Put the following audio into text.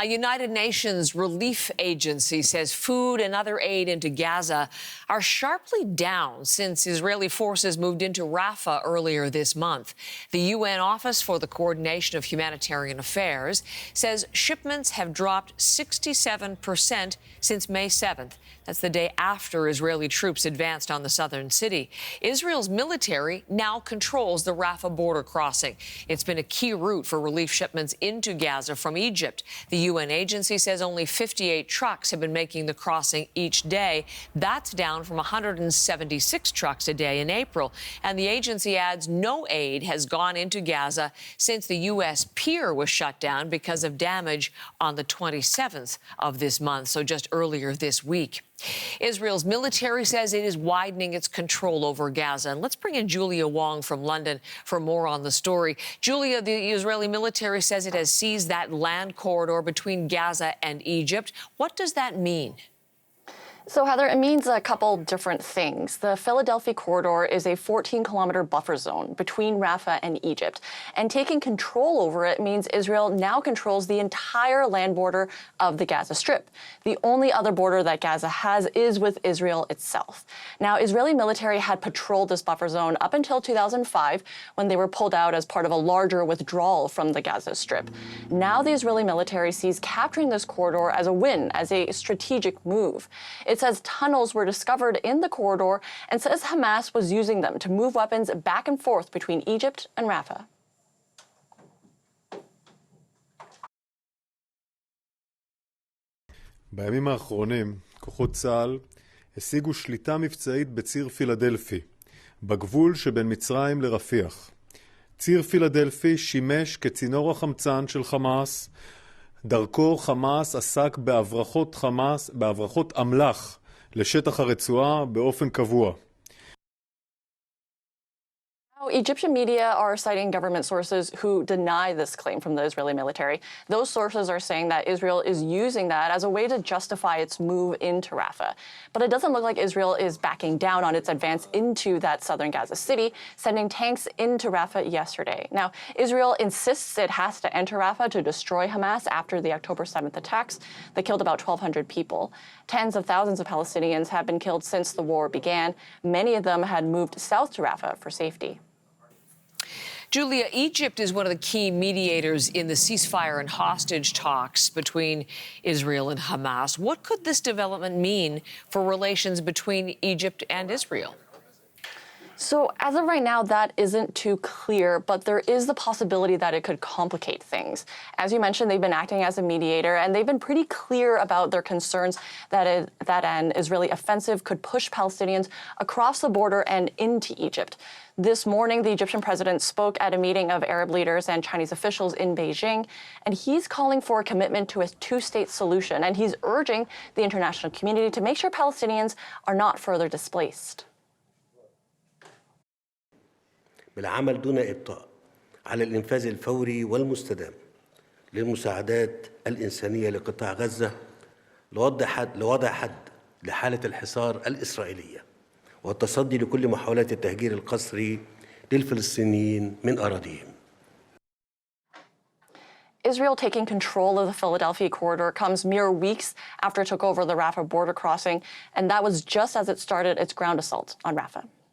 A United Nations relief agency says food and other aid into Gaza are sharply down since Israeli forces moved into Rafah earlier this month. The UN Office for the Coordination of Humanitarian Affairs says shipments have dropped 67% since May 7th. That's the day after Israeli troops advanced on the southern city. Israel's military now controls the Rafah border crossing. It's been a key route for relief shipments into Gaza from Egypt. The UN agency says only 58 trucks have been making the crossing each day. That's down from 176 trucks a day in April. And the agency adds no aid has gone into Gaza since the U.S. pier was shut down because of damage on the 27th of this month, so just earlier this week. Israel's military says it is widening its control over Gaza. And let's bring in Julia Wong from London for more on the story. Julia, the Israeli military says it has seized that land corridor between Gaza and Egypt. What does that mean? So, Heather, it means a couple different things. The Philadelphia corridor is a 14-kilometer buffer zone between Rafah and Egypt. And taking control over it means Israel now controls the entire land border of the Gaza Strip. The only other border that Gaza has is with Israel itself. Now, Israeli military had patrolled this buffer zone up until 2005, when they were pulled out as part of a larger withdrawal from the Gaza Strip. Now the Israeli military sees capturing this corridor as a win, as a strategic move. It says tunnels were discovered in the corridor and says Hamas was using them to move weapons back and forth between Egypt and Rafah. בימים האחרונים, כוחות צה"ל השיגו שליטה מבצעית בציר פילדלפי, בגבול שבין מצרים לרפיח. ציר פילדלפי שימש כצינור החמצן של חמאס, דרכו חמאס עסק בהברחות אמל"ח לשטח הרצועה באופן קבוע. Egyptian media are citing government sources who deny this claim from the Israeli military. Those sources are saying that Israel is using that as a way to justify its move into Rafah. But it doesn't look like Israel is backing down on its advance into that southern Gaza city, sending tanks into Rafah yesterday. Now, Israel insists it has to enter Rafah to destroy Hamas after the October 7th attacks that killed about 1,200 people. Tens of thousands of Palestinians have been killed since the war began. Many of them had moved south to Rafah for safety. Julia, Egypt is one of the key mediators in the ceasefire and hostage talks between Israel and Hamas. What could this development mean for relations between Egypt and Israel? So as of right now, that isn't too clear, but there is the possibility that it could complicate things. As you mentioned, they've been acting as a mediator, and they've been pretty clear about their concerns that an Israeli offensive could push Palestinians across the border and into Egypt. This morning, the Egyptian president spoke at a meeting of Arab leaders and Chinese officials in Beijing, and he's calling for a commitment to a two-state solution, and he's urging the international community to make sure Palestinians are not further displaced. بالعمل دون إبطاء على الإنفاذ الفوري والمستدام للمساعدات الإنسانية لقطاع غزة لوضع حد لحالة الحصار الإسرائيلية والتصدي لكل محاولات التهجير القسري للفلسطينيين من أراضيهم. Israel taking control of the Philadelphia corridor comes mere weeks after it took over the Rafah border crossing, and that was just as it started its ground assault on Rafah.